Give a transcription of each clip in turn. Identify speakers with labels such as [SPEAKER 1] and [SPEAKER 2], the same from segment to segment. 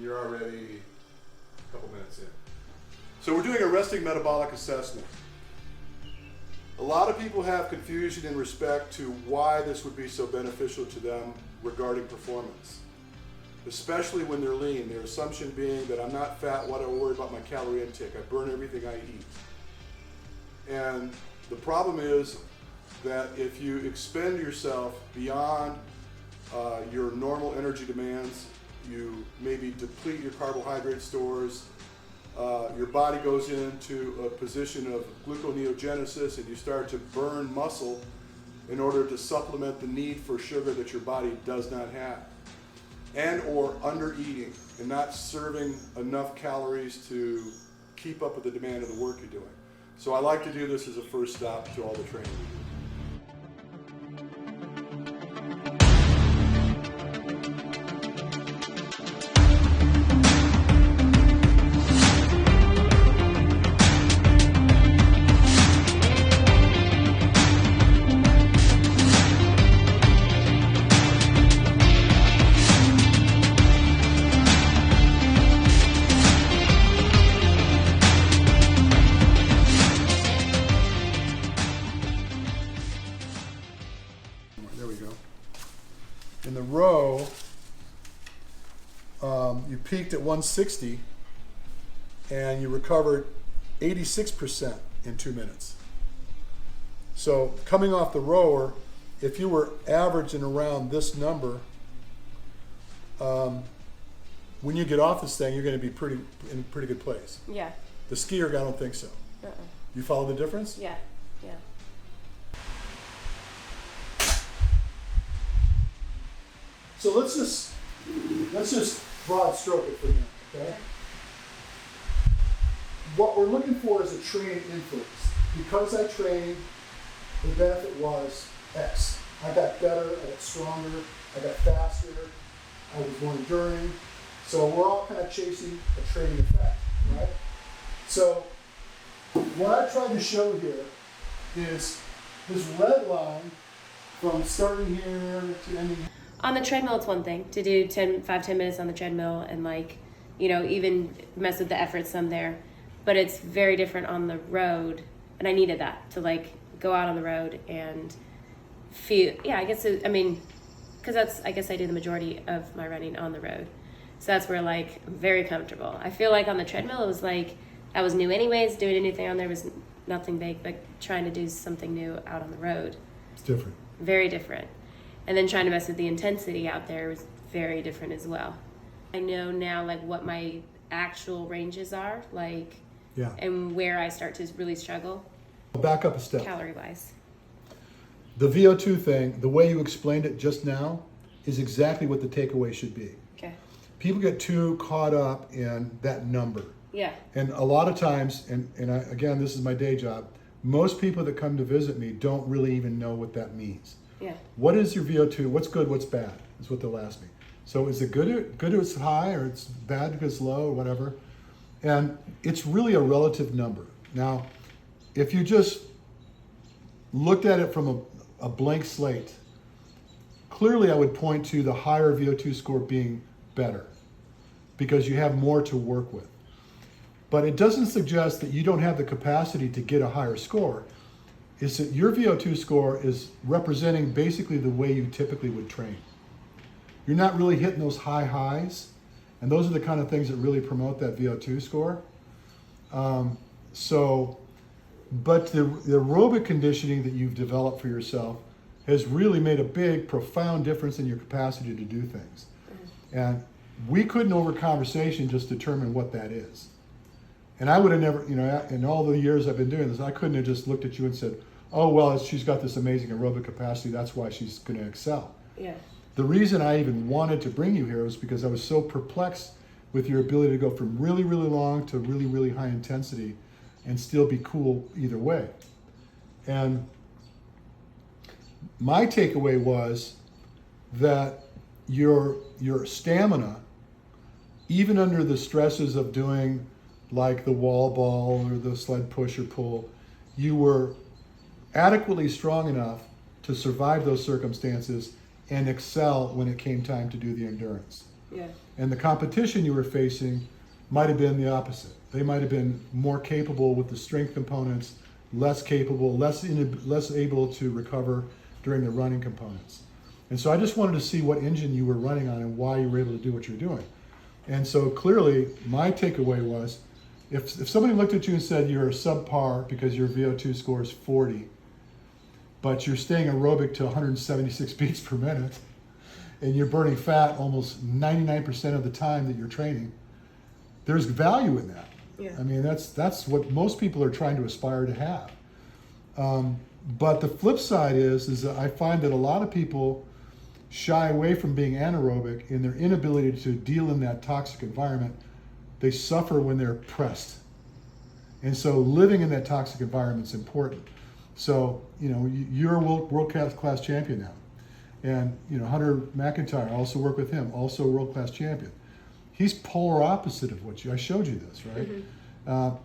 [SPEAKER 1] and you're already a couple minutes in. So we're doing a resting metabolic assessment. A lot of people have confusion in respect to why this would be so beneficial to them regarding performance, especially when they're lean. Their assumption being that I'm not fat, why do I worry about my calorie intake? I burn everything I eat. And the problem is that if you expend yourself beyond your normal energy demands, you maybe deplete your carbohydrate stores, your body goes into a position of gluconeogenesis and you start to burn muscle in order to supplement the need for sugar that your body does not have, and or under eating and not serving enough calories to keep up with the demand of the work you're doing. So I like to do this as a first stop to all the training we do. There we go. In the row, you peaked at 160 and you recovered 86% in 2 minutes. So coming off the rower, if you were averaging around this number, when you get off this thing, you're going to be in a pretty good place.
[SPEAKER 2] Yeah.
[SPEAKER 1] The skier, I don't think so. You follow the difference?
[SPEAKER 2] Yeah. Yeah.
[SPEAKER 1] So let's just broad stroke it for a minute, okay? What we're looking for is a training influence. Because I trained, the benefit was X. I got better, I got stronger, I got faster, I was more enduring. So we're all kind of chasing a training effect, right? So what I tried to show here is this red line from starting here to ending here.
[SPEAKER 2] On the treadmill, it's one thing to do 10 minutes on the treadmill and even mess with the effort some there. But it's very different on the road. And I needed that to go out on the road and feel, because I guess I do the majority of my running on the road. So that's where I'm very comfortable. I feel like on the treadmill, it was I was new anyways. Doing anything on there was nothing big, but trying to do something new out on the road.
[SPEAKER 1] It's different. Very
[SPEAKER 2] different. And then trying to mess with the intensity out there was very different as well. I know now what my actual ranges are, and where I start to really struggle.
[SPEAKER 1] Back up a step.
[SPEAKER 2] Calorie-wise.
[SPEAKER 1] The VO2 thing, the way you explained it just now, is exactly what the takeaway should be.
[SPEAKER 2] Okay.
[SPEAKER 1] People get too caught up in that number.
[SPEAKER 2] Yeah.
[SPEAKER 1] And a lot of times, again, this is my day job, most people that come to visit me don't really even know what that means.
[SPEAKER 2] Yeah.
[SPEAKER 1] What is your VO2? What's good, what's bad? Is what they'll ask me. So is it good if it's high, or it's bad because it's low, or whatever? And it's really a relative number. Now, if you just looked at it from a blank slate, clearly I would point to the higher VO2 score being better because you have more to work with. But it doesn't suggest that you don't have the capacity to get a higher score. It's that your VO2 score is representing basically the way you typically would train. You're not really hitting those high highs, and those are the kind of things that really promote that VO2 score. But the aerobic conditioning that you've developed for yourself has really made a big, profound difference in your capacity to do things. And we couldn't over conversation just determine what that is. And I would have never, in all the years I've been doing this, I couldn't have just looked at you and said, oh, well, she's got this amazing aerobic capacity, that's why she's going to excel.
[SPEAKER 2] Yeah.
[SPEAKER 1] The reason I even wanted to bring you here was because I was so perplexed with your ability to go from really, really long to really, really high intensity and still be cool either way. And my takeaway was that your stamina, even under the stresses of doing the wall ball or the sled push or pull, you were adequately strong enough to survive those circumstances and excel when it came time to do the endurance.
[SPEAKER 2] Yeah.
[SPEAKER 1] And the competition you were facing might have been the opposite. They might have been more capable with the strength components, less capable, less able to recover during the running components. And so I just wanted to see what engine you were running on and why you were able to do what you're doing. And so clearly, my takeaway was, if somebody looked at you and said you're a subpar because your VO2 score is 40, but you're staying aerobic to 176 beats per minute, and you're burning fat almost 99% of the time that you're training, there's value in that.
[SPEAKER 2] Yeah.
[SPEAKER 1] I mean, that's what most people are trying to aspire to have. But the flip side is that I find that a lot of people shy away from being anaerobic in their inability to deal in that toxic environment. They suffer when they're pressed. And so living in that toxic environment is important. So, you're a world-class champion now. And, Hunter McIntyre, I also work with him, also a world-class champion. He's polar opposite of I showed you this, right?
[SPEAKER 2] Mm-hmm.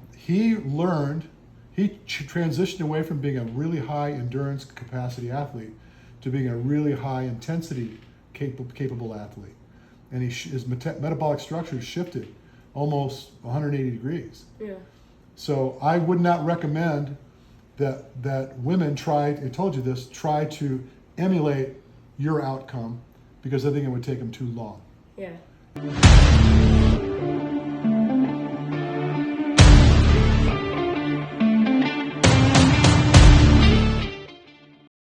[SPEAKER 1] He transitioned away from being a really high endurance capacity athlete to being a really high intensity capable athlete. And his metabolic structure shifted almost 180 degrees.
[SPEAKER 2] Yeah.
[SPEAKER 1] So I would not recommend that women try to emulate your outcome, because I think it would take them too long.
[SPEAKER 2] Yeah.